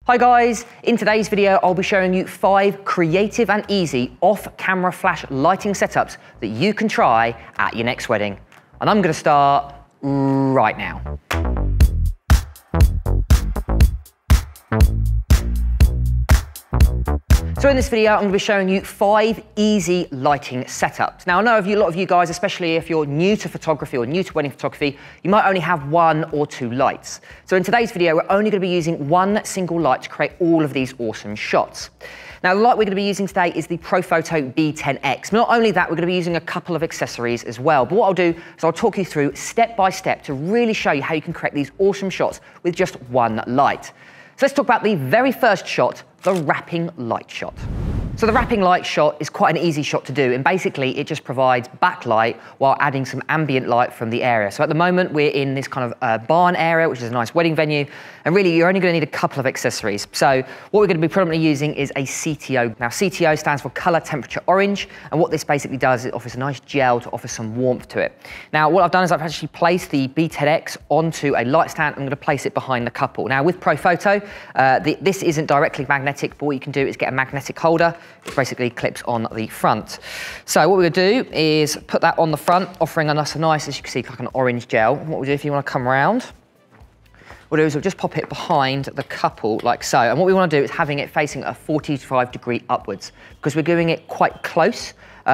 Hi guys, in today's video I'll be showing you 5 creative and easy off-camera flash lighting setups that you can try at your next wedding. And I'm going to start right now. So in this video, I'm going to be showing you 5 easy lighting setups. Now, I know a lot of you guys, especially if you're new to photography or new to wedding photography, you might only have 1 or 2 lights. So in today's video, we're only going to be using 1 single light to create all of these awesome shots. Now, the light we're going to be using today is the Profoto B10x. Not only that, we're going to be using a couple of accessories as well. But what I'll do is I'll talk you through step by step to really show you how you can create these awesome shots with just 1 light. So let's talk about the very first shot, the wrapping light shot. So the wrapping light shot is quite an easy shot to do, and basically it just provides backlight while adding some ambient light from the area. So at the moment we're in this kind of barn area, which is a nice wedding venue, and really you're only going to need a couple of accessories. So what we're going to be predominantly using is a CTO. Now CTO stands for Color Temperature Orange, and what this basically does is it offers a nice gel to offer some warmth to it. Now what I've done is I've actually placed the B10x onto a light stand. I'm going to place it behind the couple. Now with Profoto, this isn't directly magnetic, but what you can do is get a magnetic holder. It basically clips on the front. So what we're going to do is put that on the front, offering us a nice, as you can see, like an orange gel. What we'll do, if you want to come around, what we'll do is we'll just pop it behind the couple like so. And what we want to do is having it facing a 45 degree upwards. Because we're doing it quite close,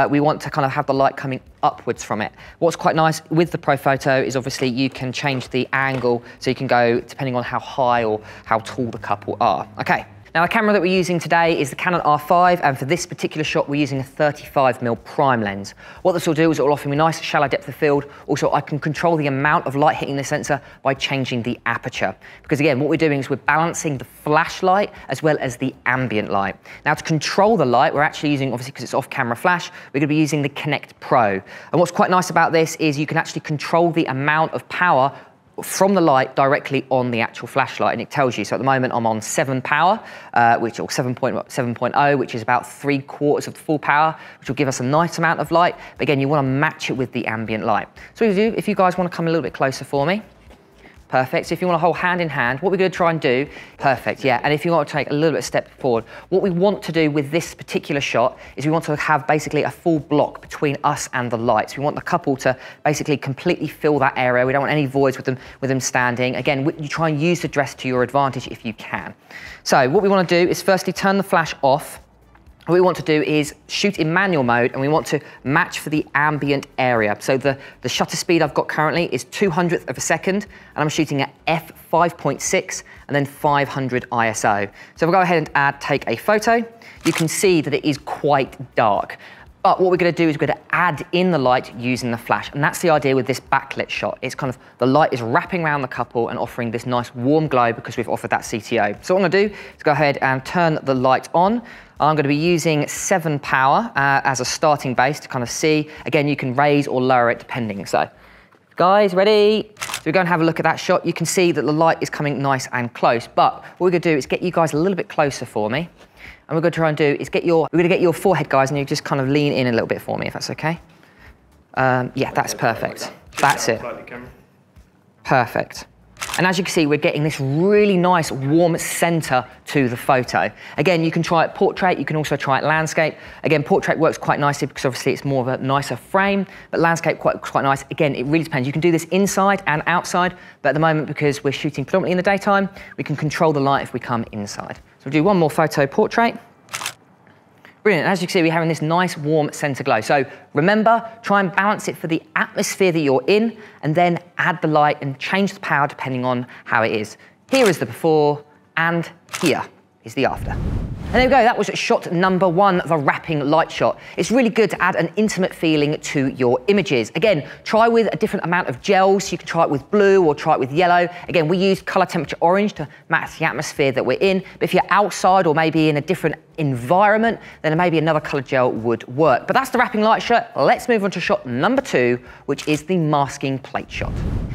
we want to kind of have the light coming upwards from it. What's quite nice with the Profoto is obviously you can change the angle, so you can go depending on how high or how tall the couple are. Okay. Now the camera that we're using today is the Canon R5, and for this particular shot we're using a 35mm prime lens. What this will do is it will offer me nice shallow depth of field. Also I can control the amount of light hitting the sensor by changing the aperture. Because again, what we're doing is we're balancing the flashlight as well as the ambient light. Now to control the light, we're actually using, obviously because it's off-camera flash, we're going to be using the Connect Pro. And what's quite nice about this is you can actually control the amount of power from the light directly on the actual flashlight, and it tells you. So at the moment I'm on 7 power, or 7.0, which is about 3/4 of the full power, which will give us a nice amount of light. But again, you want to match it with the ambient light. So what we do, if you guys want to come a little bit closer for me. Perfect. So if you want to hold hand in hand, what we're going to try and do, perfect, yeah. And if you want to take a little bit of step forward, what we want to do with this particular shot is we want to have basically a full block between us and the lights. We want the couple to basically completely fill that area. We don't want any voids with them standing. Again, you try and use the dress to your advantage if you can. So what we want to do is firstly turn the flash off. What we want to do is shoot in manual mode, and we want to match for the ambient area. So the shutter speed I've got currently is 200th of a second, and I'm shooting at f5.6 and then 500 ISO. So if I go ahead and take a photo, you can see that it is quite dark. But what we're going to do is we're going to add in the light using the flash. And that's the idea with this backlit shot. It's kind of, the light is wrapping around the couple and offering this nice warm glow because we've offered that CTO. So what I'm going to do is go ahead and turn the light on. I'm going to be using 7 power as a starting base to kind of see. Again, you can raise or lower it depending. So guys, ready? So we're going to have a look at that shot. You can see that the light is coming nice and close. But what we're going to do is get you guys a little bit closer for me. And we're going to try and do is we're going to get your forehead, guys, and you just kind of lean in a little bit for me, if that's okay. Yeah, that's perfect. That's it. Perfect. And as you can see, we're getting this really nice warm center to the photo. Again, you can try it portrait, you can also try it landscape. Again, portrait works quite nicely because obviously it's more of a nicer frame, but landscape quite nice. Again, it really depends. You can do this inside and outside, but at the moment, because we're shooting predominantly in the daytime, we can control the light if we come inside. So we'll do one more photo portrait. Brilliant, as you can see, we're having this nice warm center glow. So remember, try and balance it for the atmosphere that you're in, and then add the light and change the power depending on how it is. Here is the before, and here is the after. And there we go, that was shot number 1, the wrapping light shot. It's really good to add an intimate feeling to your images. Again, try with a different amount of gels. You can try it with blue or try it with yellow. Again, we use color temperature orange to match the atmosphere that we're in. But if you're outside or maybe in a different environment, then maybe another color gel would work. But that's the wrapping light shot. Let's move on to shot number 2, which is the masking plate shot.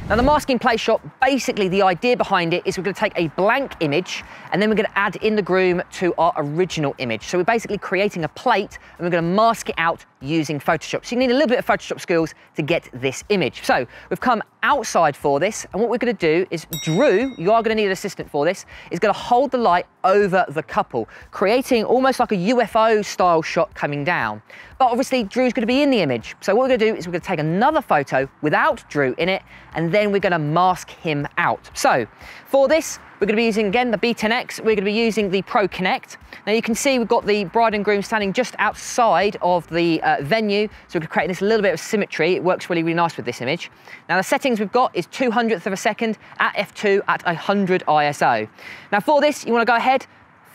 Now the masking plate shot, basically the idea behind it is we're going to take a blank image and then we're going to add in the groom to our original image. So we're basically creating a plate and we're going to mask it out using Photoshop. So you need a little bit of Photoshop skills to get this image. So we've come outside for this, and what we're going to do is Drew, you are going to need an assistant for this, is going to hold the light over the couple, creating almost like a UFO style shot coming down. But obviously Drew's going to be in the image. So what we're going to do is we're going to take another photo without Drew in it, and then we're going to mask him out. So for this, we're going to be using, again, the B10x. We're going to be using the Pro Connect. Now you can see we've got the bride and groom standing just outside of the venue. So we're creating this little bit of symmetry. It works really, really nice with this image. Now the settings we've got is 200th of a second at f2 at 100 ISO. Now for this, you want to go ahead,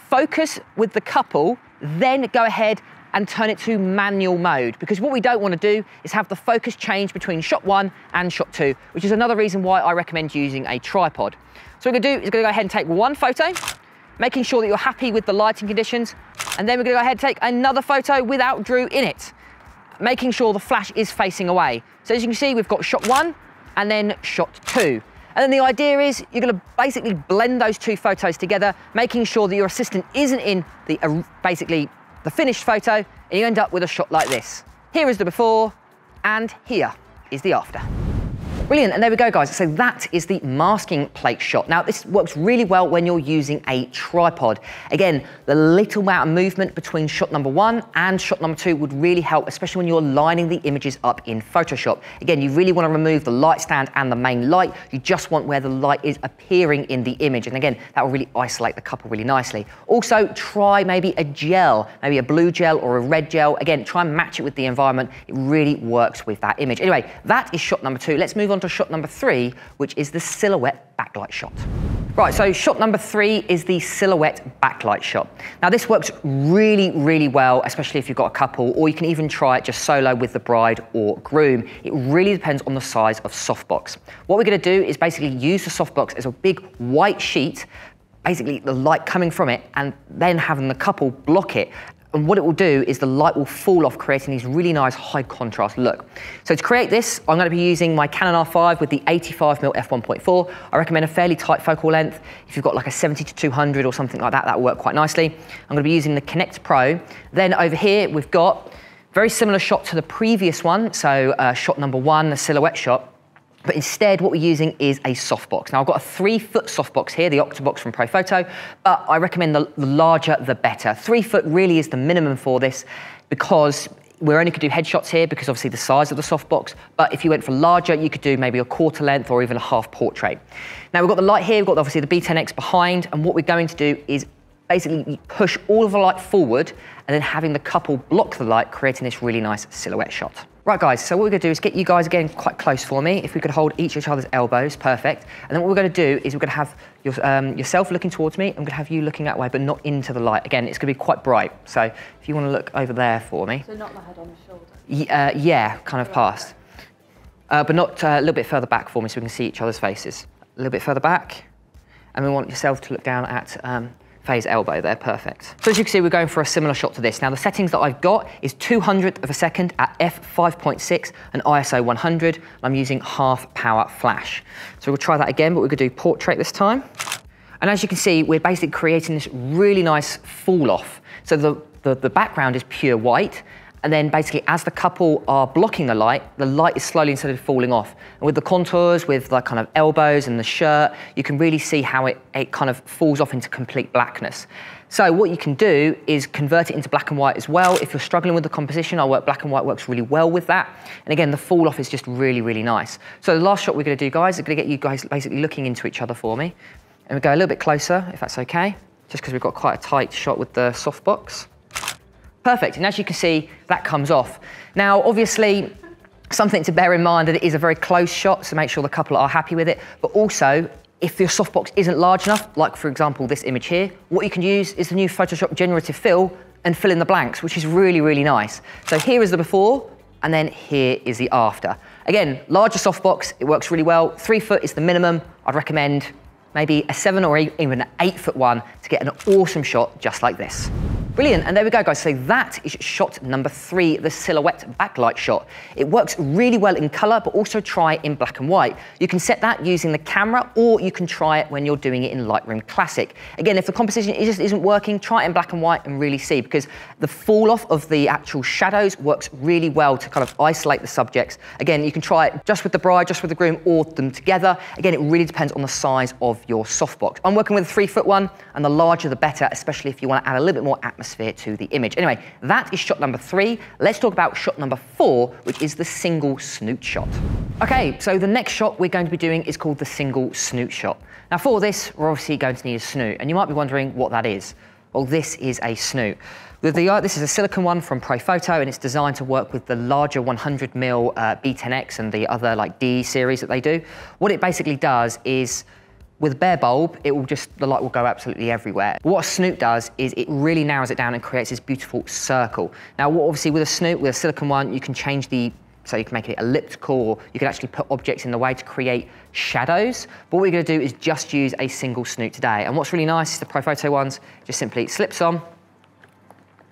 focus with the couple, then go ahead and turn it to manual mode, because what we don't want to do is have the focus change between shot 1 and shot 2, which is another reason why I recommend using a tripod. So what we're going to do is go ahead and take one photo, making sure that you're happy with the lighting conditions, and then we're going to go ahead and take another photo without Drew in it, making sure the flash is facing away. So as you can see, we've got shot 1 and then shot 2. And then the idea is you're going to basically blend those two photos together, making sure that your assistant isn't in the basically the finished photo, and you end up with a shot like this. Here is the before, and here is the after. Brilliant, and there we go, guys. So that is the masking plate shot. Now, this works really well when you're using a tripod. Again, the little amount of movement between shot number 1 and shot number 2 would really help, especially when you're lining the images up in Photoshop. Again, you really want to remove the light stand and the main light. You just want where the light is appearing in the image. And again, that will really isolate the couple really nicely. Also, try maybe a gel, maybe a blue gel or a red gel. Again, try and match it with the environment. It really works with that image. Anyway, that is shot number 2. Let's move on to shot number 3, which is the silhouette backlight shot. Right, so shot number 3 is the silhouette backlight shot. Now this works really, really well, especially if you've got a couple, or you can even try it just solo with the bride or groom. It really depends on the size of softbox. What we're going to do is basically use the softbox as a big white sheet, basically the light coming from it, and then having the couple block it. And what it will do is the light will fall off, creating these really nice high contrast look. So to create this, I'm going to be using my Canon R5 with the 85mm f1.4. I recommend a fairly tight focal length. If you've got like a 70 to 200 or something like that, that will work quite nicely. I'm going to be using the Connect Pro. Then over here, we've got very similar shot to the previous one. So shot number 1, the silhouette shot. But instead, what we're using is a softbox. Now, I've got a 3-foot softbox here, the Octabox from Profoto, but I recommend the larger, the better. 3 foot really is the minimum for this, because we're only could do headshots here because obviously the size of the softbox. But if you went for larger, you could do maybe a quarter length or even a half portrait. Now, we've got the light here, we've got obviously the B10X behind, and what we're going to do is basically push all of the light forward and then having the couple block the light, creating this really nice silhouette shot. Right, guys, so what we're going to do is get you guys again quite close for me. If we could hold each other's elbows, perfect. And then what we're going to do is we're going to have yourself looking towards me. I'm going to have you looking that way, but not into the light. Again, it's going to be quite bright. So if you want to look over there for me. So not the head on the shoulder? Yeah, kind of past. But not a little bit further back for me so we can see each other's faces. A little bit further back. And we want yourself to look down at Faye's elbow there, perfect. So as you can see, we're going for a similar shot to this. Now the settings that I've got is 200th of a second at f5.6 and ISO 100. And I'm using half power flash. So we'll try that again, but we're gonna do portrait this time. And as you can see, we're basically creating this really nice fall off. So the background is pure white. And then basically as the couple are blocking the light is slowly instead of falling off. And with the contours, with the kind of elbows and the shirt, you can really see how it kind of falls off into complete blackness. So what you can do is convert it into black and white as well. If you're struggling with the composition, black and white works really well with that. And again, the fall off is just really, really nice. So the last shot we're gonna do, guys, is gonna get you guys basically looking into each other for me. And we go a little bit closer, if that's okay, just because we've got quite a tight shot with the softbox. Perfect, and as you can see, that comes off. Now, obviously, something to bear in mind that it is a very close shot, so make sure the couple are happy with it, but also, if your softbox isn't large enough, like for example, this image here, what you can use is the new Photoshop generative fill and fill in the blanks, which is really, really nice. So here is the before, and then here is the after. Again, larger softbox, it works really well. 3 foot is the minimum. I'd recommend maybe a 7 or even an 8 foot one to get an awesome shot just like this. Brilliant, and there we go, guys. So that is shot number 3, the silhouette backlight shot. It works really well in color, but also try it in black and white. You can set that using the camera, or you can try it when you're doing it in Lightroom Classic. Again, if the composition just isn't working, try it in black and white and really see, because the fall off of the actual shadows works really well to kind of isolate the subjects. Again, you can try it just with the bride, just with the groom, or them together. Again, it really depends on the size of your softbox. I'm working with a 3-foot one, and the larger the better, especially if you want to add a little bit more atmosphere to the image. Anyway, that is shot number 3. Let's talk about shot number 4, which is the single snoot shot. Okay, so the next shot we're going to be doing is called the single snoot shot. Now for this, we're obviously going to need a snoot, and you might be wondering what that is. Well, this is a snoot. This is a silicone one from Profoto, and it's designed to work with the larger 100mm B10x and the other like D series that they do. What it basically does is, with a bare bulb, the light will go absolutely everywhere. What a snoot does is it really narrows it down and creates this beautiful circle. Now, obviously with a snoot, with a silicone one, you can change so you can make it elliptical, or you can actually put objects in the way to create shadows. But what we're gonna do is just use a single snoot today. And what's really nice is the Profoto ones, just simply slips on,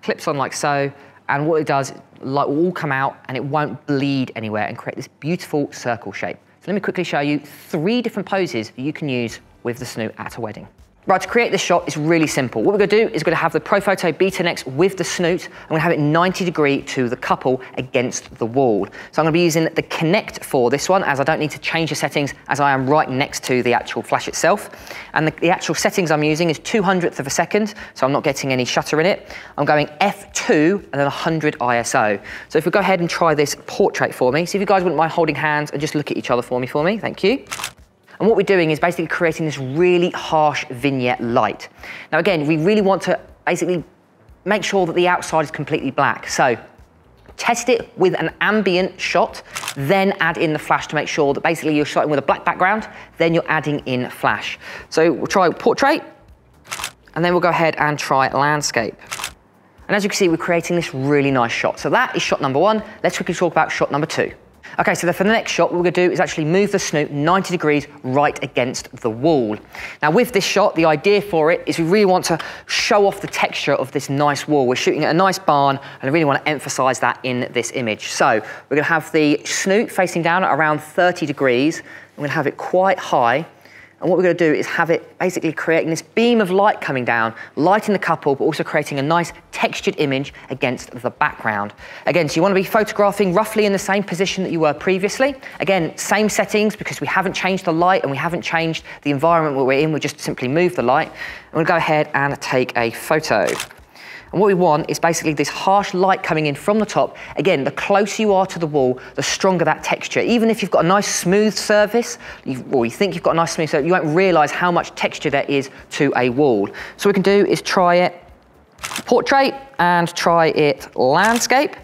clips on like so, and what it does, light will all come out and it won't bleed anywhere and create this beautiful circle shape. So let me quickly show you 3 different poses that you can use with the snoot at a wedding. Right, to create this shot is really simple. What we're gonna do is we're gonna have the Profoto B10x with the snoot, and we're gonna have it 90 degree to the couple against the wall. So I'm gonna be using the connect for this one, as I don't need to change the settings, as I am right next to the actual flash itself. And the actual settings I'm using is 200th of a second, so I'm not getting any shutter in it. I'm going f2 and then 100 ISO. So if we go ahead and try this portrait for me, see if you guys wouldn't mind holding hands and just look at each other for me, thank you. And what we're doing is basically creating this really harsh vignette light. Now again, we really want to basically make sure that the outside is completely black. So test it with an ambient shot, then add in the flash to make sure that basically you're starting with a black background, then you're adding in flash. So we'll try portrait, and then we'll go ahead and try landscape. And as you can see, we're creating this really nice shot. So that is shot number 1. Let's quickly talk about shot number 2. Okay, so for the next shot, what we're gonna do is actually move the snoot 90 degrees right against the wall. Now with this shot, the idea for it is we really want to show off the texture of this nice wall. We're shooting at a nice barn, and I really want to emphasize that in this image. So we're gonna have the snoot facing down at around 30 degrees. I'm gonna have it quite high. And what we're going to do is have it basically creating this beam of light coming down, lighting the couple, but also creating a nice textured image against the background. Again, so you want to be photographing roughly in the same position that you were previously. Again, same settings, because we haven't changed the light and we haven't changed the environment we're in. We just simply move the light. And we'll go ahead and take a photo. And what we want is basically this harsh light coming in from the top. Again, the closer you are to the wall, the stronger that texture. Even if you've got a nice smooth surface, or you think you've got a nice smooth surface, you won't realize how much texture there is to a wall. So what we can do is try it portrait and try it landscape.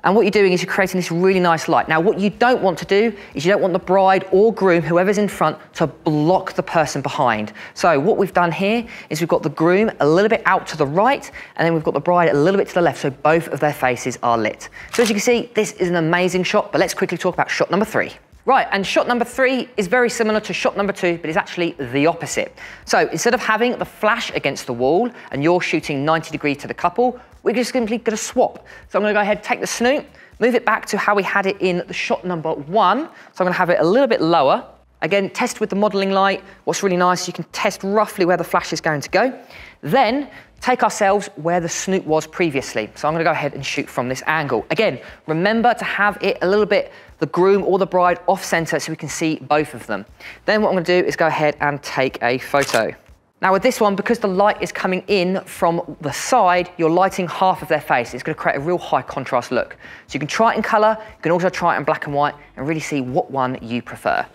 And what you're doing is you're creating this really nice light. Now, what you don't want to do is you don't want the bride or groom, whoever's in front, to block the person behind. So what we've done here is we've got the groom a little bit out to the right, and then we've got the bride a little bit to the left, so both of their faces are lit. So as you can see, this is an amazing shot, but let's quickly talk about shot number 3. Right, and shot number 3 is very similar to shot number 2, but it's actually the opposite. So instead of having the flash against the wall and you're shooting 90 degrees to the couple, we're just simply going to swap. So I'm going to go ahead, take the snoot, move it back to how we had it in the shot number 1. So I'm going to have it a little bit lower. Again, test with the modeling light. What's really nice, you can test roughly where the flash is going to go. Then take ourselves where the snoot was previously. So I'm going to go ahead and shoot from this angle. Again, remember to have it a little bit, the groom or the bride, off center so we can see both of them. Then what I'm going to do is go ahead and take a photo. Now with this one, because the light is coming in from the side, you're lighting half of their face. It's going to create a real high contrast look. So you can try it in color, you can also try it in black and white, and really see what one you prefer.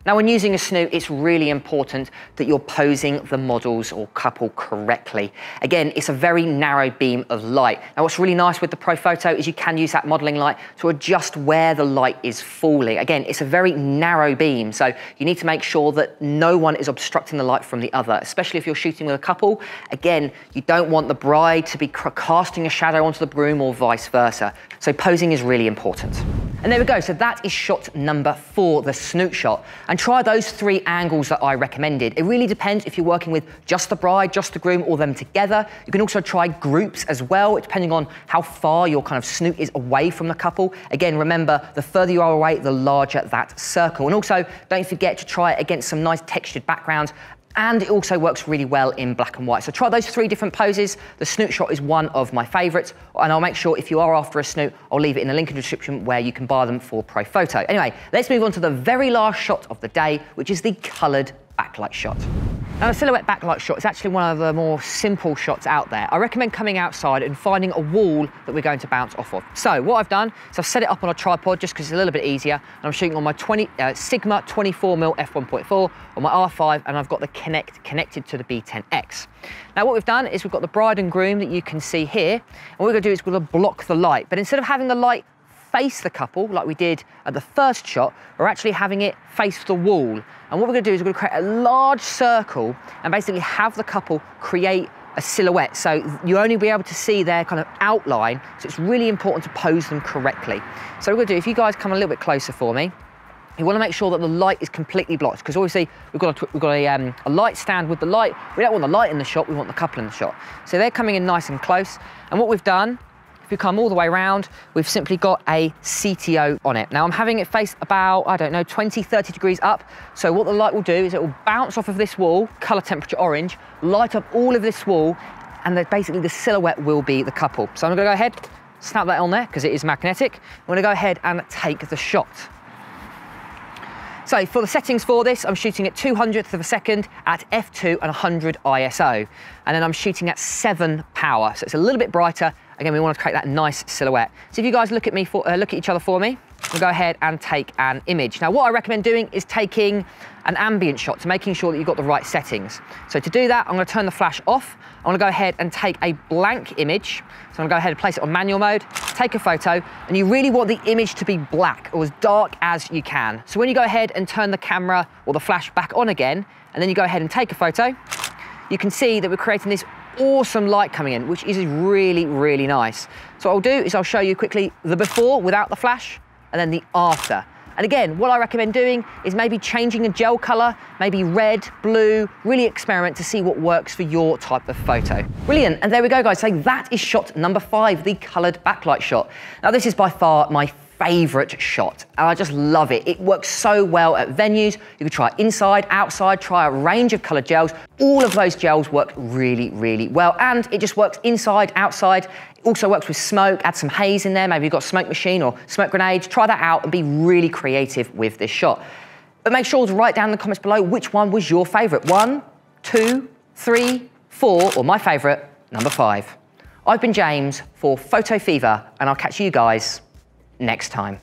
Now, when using a snoot, it's really important that you're posing the models or couple correctly. Again, it's a very narrow beam of light. Now, what's really nice with the Profoto is you can use that modeling light to adjust where the light is falling. Again, it's a very narrow beam, so you need to make sure that no one is obstructing the light from the other, especially if you're shooting with a couple. Again, you don't want the bride to be casting a shadow onto the groom or vice versa. So posing is really important. And And there we go, so that is shot number 4, the snoot shot. And try those 3 angles that I recommended. It really depends if you're working with just the bride, just the groom, or them together. You can also try groups as well, depending on how far your kind of snoot is away from the couple. Again, remember, the further you are away, the larger that circle. And also, don't forget to try it against some nice textured backgrounds. And it also works really well in black and white. So try those 3 different poses. The snoot shot is one of my favorites. And I'll make sure if you are after a snoot, I'll leave it in the link in the description where you can buy them for Profoto. Anyway, let's move on to the very last shot of the day, which is the colored backlight shot. Now, the silhouette backlight shot is actually one of the more simple shots out there. I recommend coming outside and finding a wall that we're going to bounce off of. So what I've done is I've set it up on a tripod just because it's a little bit easier. And I'm shooting on my Sigma 24mm f1.4 on my R5, and I've got the connected to the B10x. Now, what we've done is we've got the bride and groom that you can see here. And what we're going to do is we're going to block the light. But instead of having the light face the couple like we did at the first shot, we're actually having it face the wall. And what we're going to do is we're going to create a large circle and basically have the couple create a silhouette. So you only be able to see their kind of outline. So it's really important to pose them correctly. So what we're going to do, if you guys come a little bit closer for me, you want to make sure that the light is completely blocked, because obviously we've got a light stand with the light. We don't want the light in the shot, we want the couple in the shot. So they're coming in nice and close. And what we've done, if we come all the way around, we've simply got a CTO on it. Now I'm having it face about, I don't know, 20, 30 degrees up. So what the light will do is it will bounce off of this wall, color temperature orange, light up all of this wall, and then basically the silhouette will be the couple. So I'm gonna go ahead, snap that on there because it is magnetic. I'm gonna go ahead and take the shot. So for the settings for this, I'm shooting at 200th of a second at f2 and 100 ISO. And then I'm shooting at 7 power. So it's a little bit brighter. Again, we want to create that nice silhouette. So if you guys look at each other for me, we'll go ahead and take an image. Now, what I recommend doing is taking an ambient shot, so making sure that you've got the right settings. So to do that, I'm going to turn the flash off. I'm going to go ahead and take a blank image. So I'm going to go ahead and place it on manual mode, take a photo, and you really want the image to be black or as dark as you can. So when you go ahead and turn the camera or the flash back on again, and then you go ahead and take a photo, you can see that we're creating this awesome light coming in, which is really, really nice. So what I'll do is I'll show you quickly the before without the flash, and then the after. And again, what I recommend doing is maybe changing a gel color, maybe red, blue, really experiment to see what works for your type of photo. Brilliant, and there we go, guys. So that is shot number 5, the colored backlight shot. Now this is by far my favorite shot, and I just love it. It works so well at venues. You can try it inside, outside, try a range of colored gels. All of those gels work really, really well, and it just works inside, outside. It also works with smoke. Add some haze in there. Maybe you've got a smoke machine or smoke grenades. Try that out and be really creative with this shot. But make sure to write down in the comments below which one was your favorite. 1, 2, 3, 4, or my favorite, number 5. I've been James for Photo Fever, and I'll catch you guys next time.